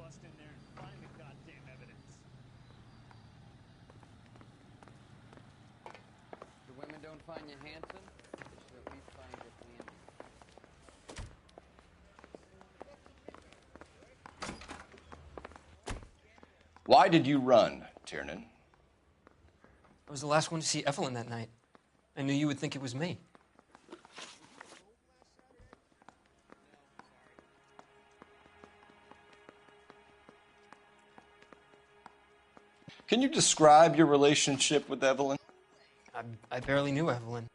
bust in there and find the goddamn evidence. The women don't find you handsome, they should at least find you handy. Why did you run, Tiernan? I was the last one to see Evelyn that night. I knew you would think it was me. Can you describe your relationship with Evelyn? I barely knew Evelyn.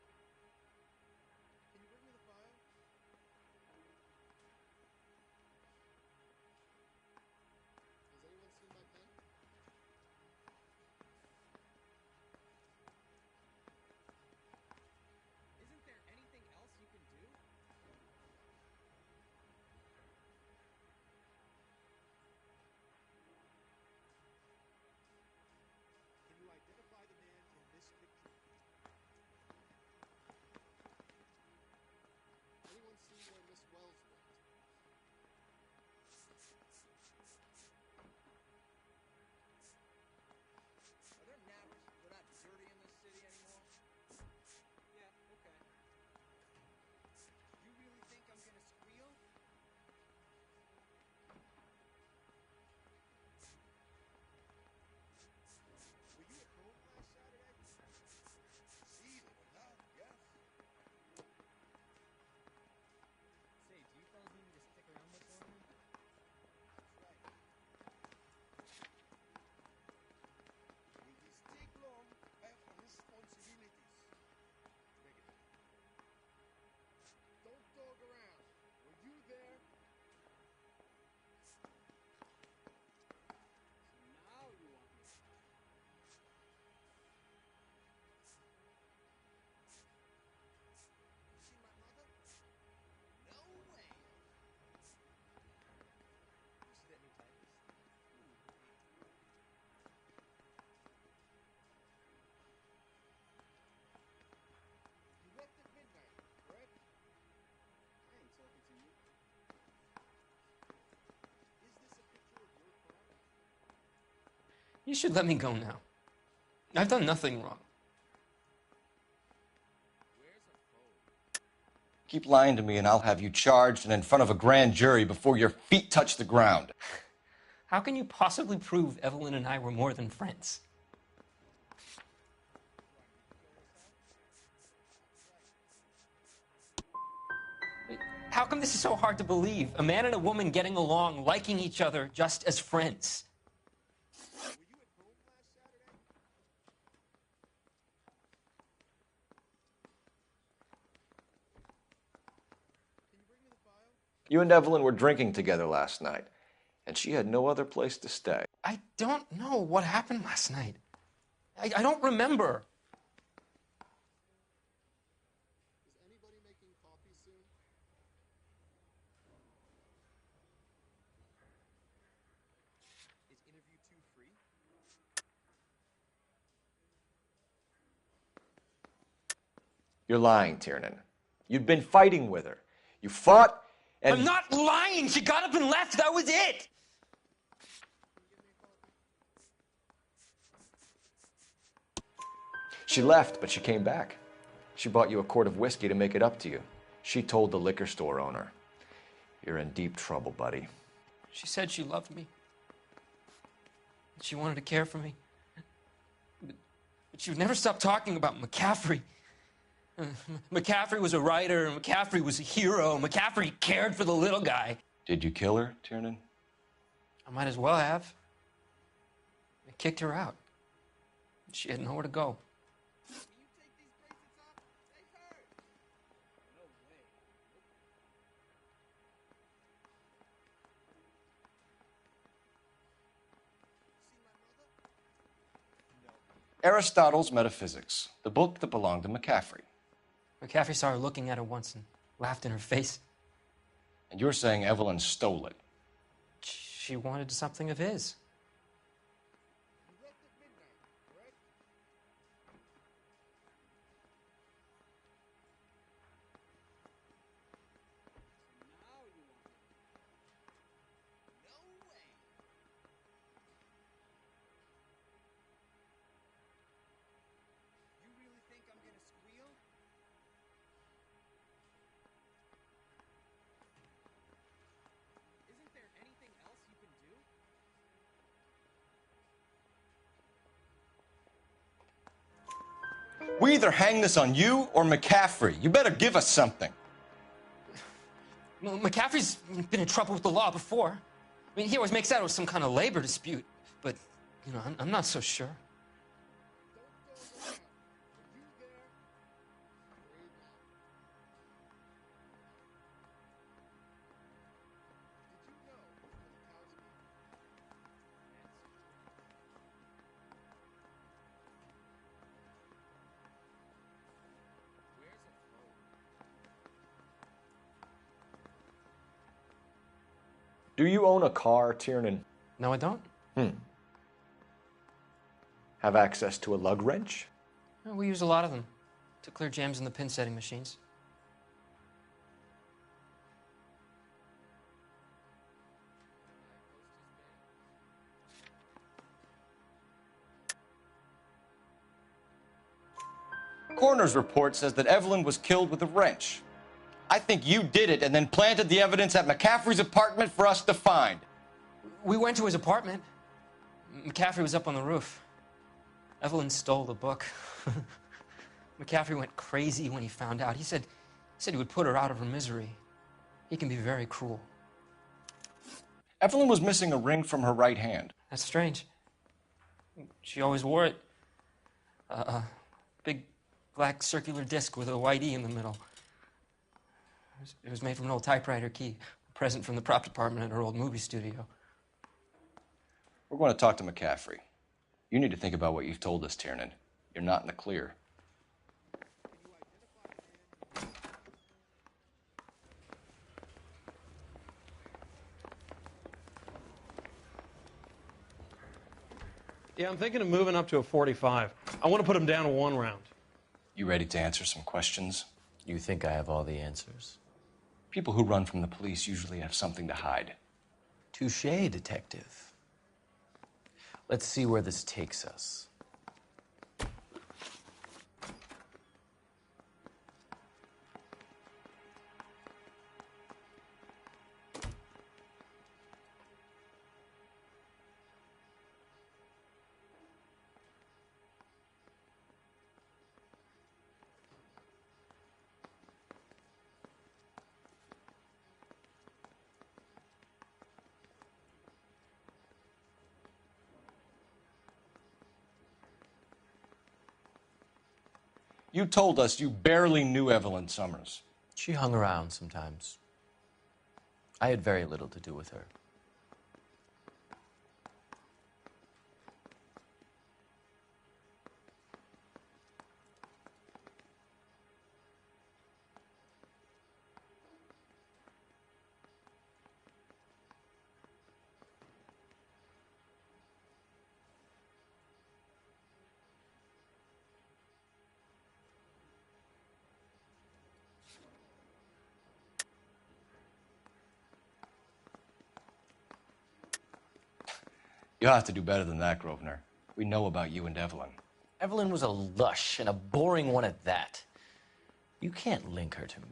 You should let me go now. I've done nothing wrong. Keep lying to me and I'll have you charged and in front of a grand jury before your feet touch the ground. How can you possibly prove Evelyn and I were more than friends? How come this is so hard to believe? A man and a woman getting along, liking each other just as friends. You and Evelyn were drinking together last night, and she had no other place to stay. I don't know what happened last night. I don't remember. Is anybody making coffee soon? Is interview 2 free? You're lying, Tiernan. You'd been fighting with her. You fought, and... I'm not lying! She got up and left, that was it! She left, but she came back. She bought you a quart of whiskey to make it up to you. She told the liquor store owner. You're in deep trouble, buddy. She said she loved me. She wanted to care for me. But she would never stop talking about McCaffrey. McCaffrey was a writer, McCaffrey was a hero, McCaffrey cared for the little guy. Did you kill her, Tiernan? I might as well have. I kicked her out. She had nowhere to go. Aristotle's Metaphysics, the book that belonged to McCaffrey. McCaffrey saw her looking at her once and laughed in her face. And you're saying Evelyn stole it. She wanted something of his. We either hang this on you or McCaffrey. You better give us something. Well, McCaffrey's been in trouble with the law before. I mean, he always makes out it was some kind of labor dispute, but, you know, I'm not so sure. Do you own a car, Tiernan? No, I don't. Have access to a lug wrench? Well, we use a lot of them to clear jams in the pin setting machines. Coroner's report says that Evelyn was killed with a wrench. I think you did it and then planted the evidence at McCaffrey's apartment for us to find. We went to his apartment. McCaffrey was up on the roof. Evelyn stole the book. McCaffrey went crazy when he found out. He said he would put her out of her misery. He can be very cruel. Evelyn was missing a ring from her right hand. That's strange. She always wore it. A big black circular disc with a white E in the middle. It was made from an old typewriter key, a present from the prop department at her old movie studio. We're going to talk to McCaffrey. You need to think about what you've told us, Tiernan. You're not in the clear. Yeah, I'm thinking of moving up to a 45. I want to put him down to 1 round. You ready to answer some questions? You think I have all the answers? People who run from the police usually have something to hide. Touché, detective. Let's see where this takes us. You told us you barely knew Evelyn Summers. She hung around sometimes. I had very little to do with her. You'll have to do better than that, Grosvenor. We know about you and Evelyn. Evelyn was a lush, and a boring one at that. You can't link her to me.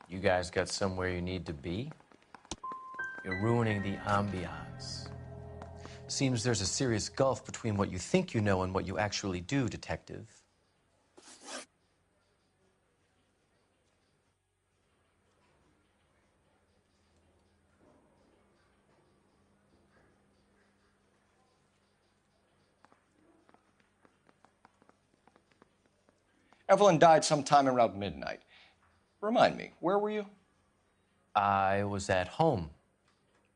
You guys got somewhere you need to be? You're ruining the ambiance. Seems there's a serious gulf between what you think you know and what you actually do, detective. Evelyn died sometime around midnight. Remind me, where were you? I was at home,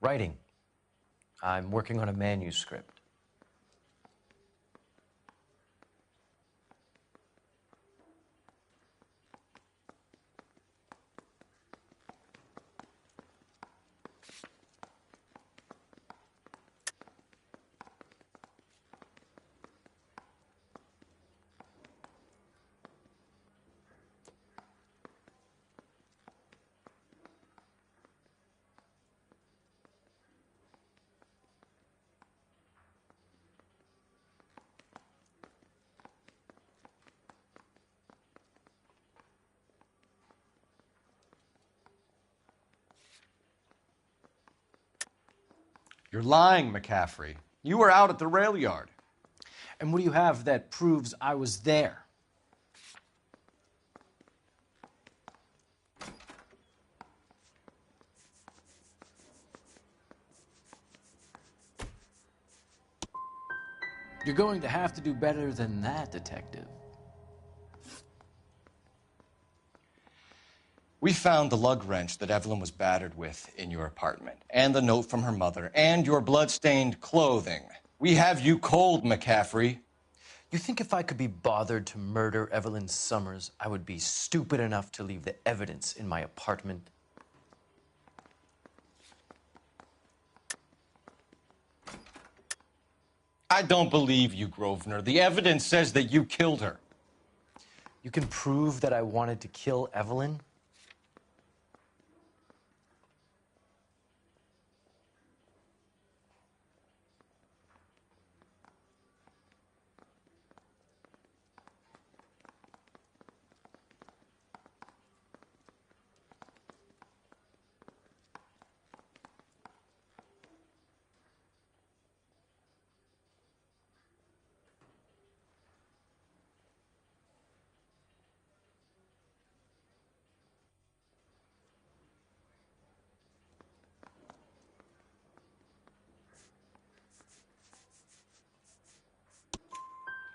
writing. I'm working on a manuscript. You're lying, McCaffrey. You were out at the rail yard. And what do you have that proves I was there? You're going to have to do better than that, Detective. We found the lug wrench that Evelyn was battered with in your apartment, and the note from her mother, and your blood-stained clothing. We have you cold, McCaffrey. You think if I could be bothered to murder Evelyn Summers, I would be stupid enough to leave the evidence in my apartment? I don't believe you, Grosvenor. The evidence says that you killed her. You can prove that I wanted to kill Evelyn?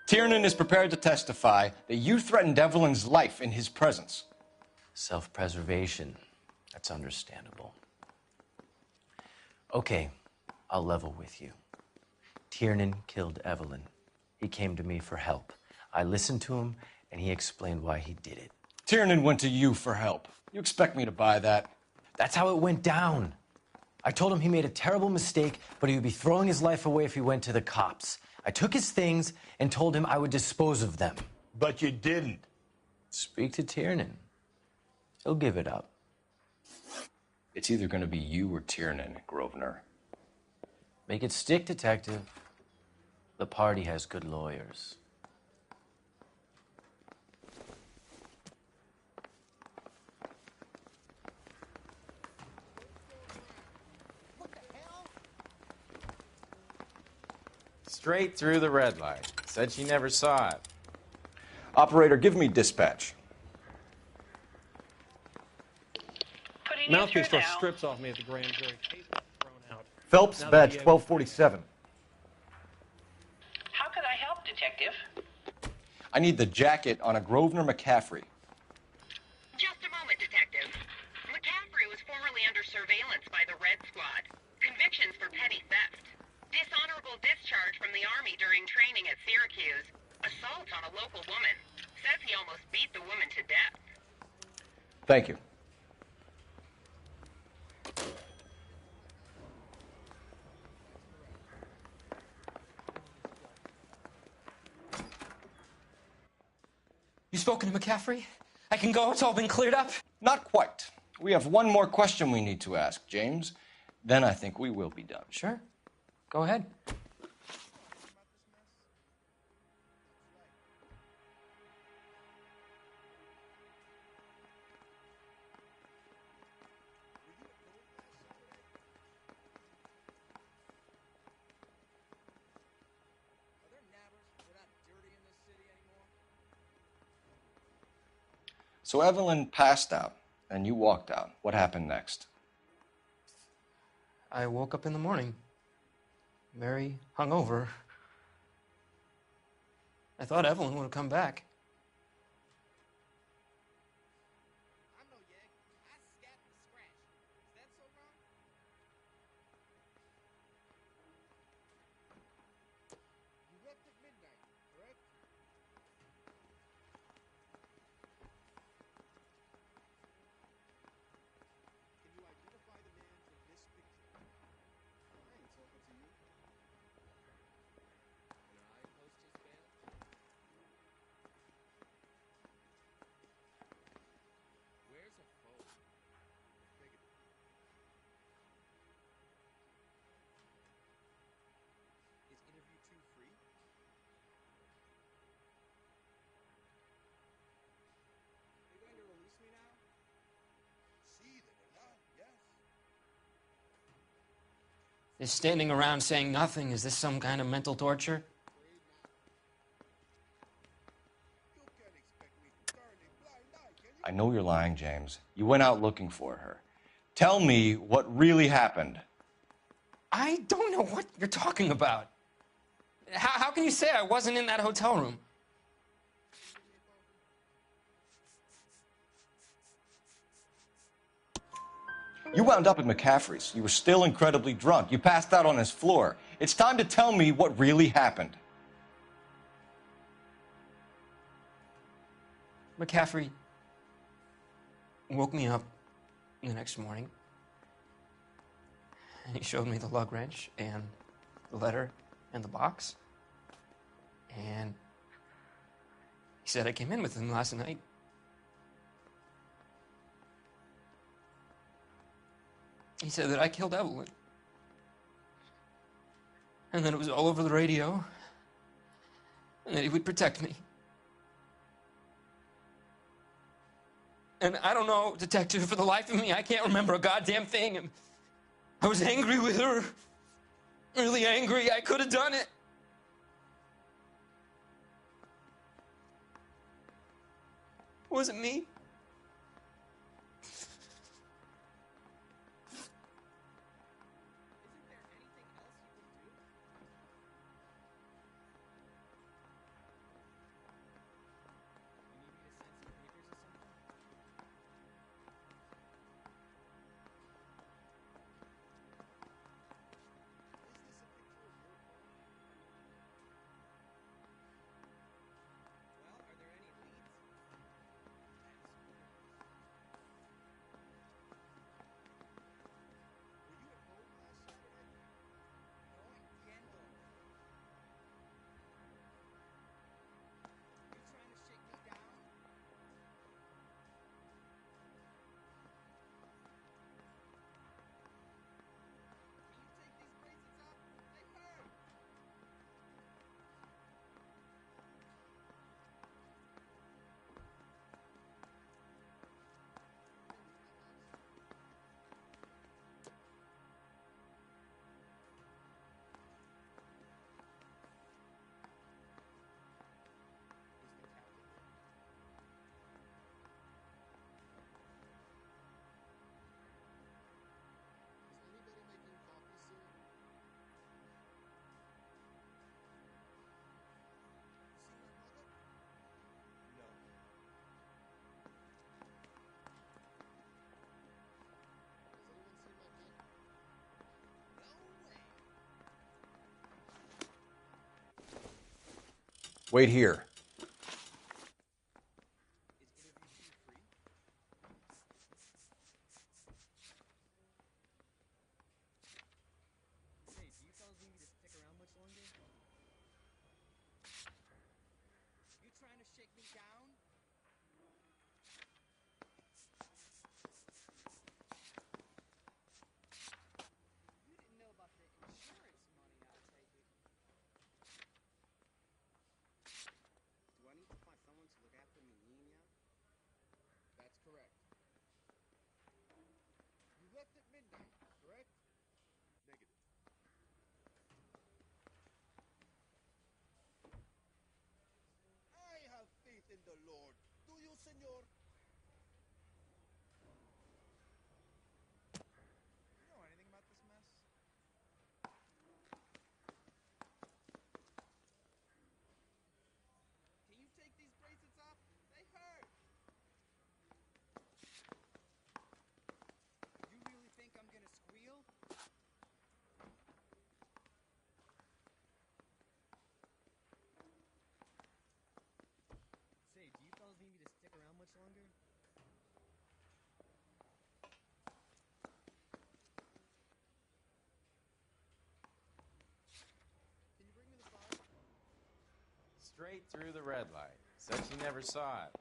Tiernan is prepared to testify that you threatened Evelyn's life in his presence. Self-preservation. That's understandable. Okay, I'll level with you. Tiernan killed Evelyn. He came to me for help. I listened to him, and he explained why he did it. Tiernan went to you for help. You expect me to buy that? That's how it went down. I told him he made a terrible mistake, but he would be throwing his life away if he went to the cops. I took his things and told him I would dispose of them. But you didn't. Speak to Tiernan. He'll give it up. It's either going to be you or Tiernan, Grosvenor. Make it stick, Detective. The party has good lawyers. Straight through the red light. Said she never saw it. Operator, give me dispatch. Mouthpiece first strips off me at the grand jury. Case thrown out. Phelps, Now badge that 1247. How could I help, Detective? I need the jacket on a Grosvenor McCaffrey. Just a moment, Detective. McCaffrey was formerly under surveillance by the Red Squad. Convictions for petty theft. Dishonorable discharge from the Army during training at Syracuse. Assault on a local woman. Says he almost beat the woman to death. Thank you. You spoken to McCaffrey? I can go? It's all been cleared up? Not quite. We have one more question we need to ask, James. Then I think we will be done. Sure. Go ahead. So Evelyn passed out, and you walked out. What happened next? I woke up in the morning. Very hungover. I thought Evelyn would have come back. Is standing around saying nothing, is this some kind of mental torture? I know you're lying, James. You went out looking for her. Tell me what really happened. I don't know what you're talking about. How can you say I wasn't in that hotel room? You wound up at McCaffrey's. You were still incredibly drunk. You passed out on his floor. It's time to tell me what really happened. McCaffrey woke me up the next morning, and he showed me the lug wrench and the letter and the box. And he said I came in with him last night. He said that I killed Evelyn. And that it was all over the radio. And that he would protect me. And I don't know, detective, for the life of me, I can't remember a goddamn thing. And I was angry with her. Really angry. I could have done it. It wasn't me. Wait here. In the Lord. Do you, senor? You know anything about this mess? Can you take these bracelets off? They hurt. You really think I'm gonna squeal? Say, do you fellas need me to stick around much longer? Can you bring me the file? Straight through the red light. Said she never saw it.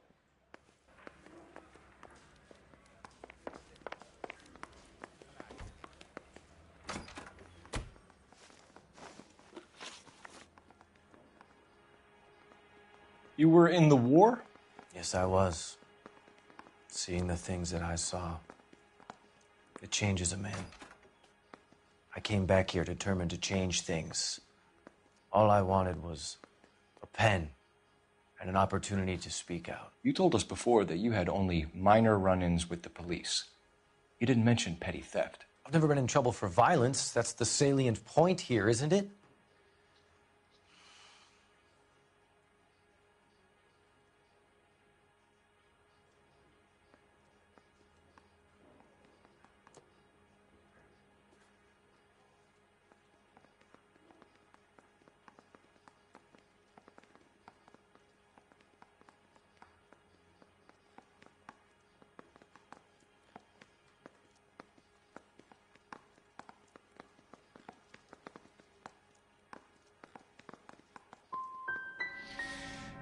You were in the war? Yes, I was. Seeing the things that I saw, it changes a man. I came back here determined to change things. All I wanted was a pen and an opportunity to speak out. You told us before that you had only minor run-ins with the police. You didn't mention petty theft. I've never been in trouble for violence. That's the salient point here, isn't it?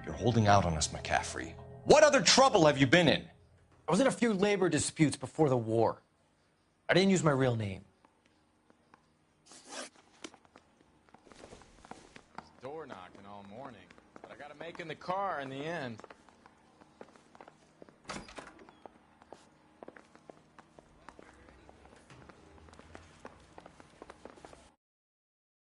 You're holding out on us, McCaffrey. What other trouble have you been in? I was in a few labor disputes before the war. I didn't use my real name. I was door knocking all morning, but I got to make in the car in the end.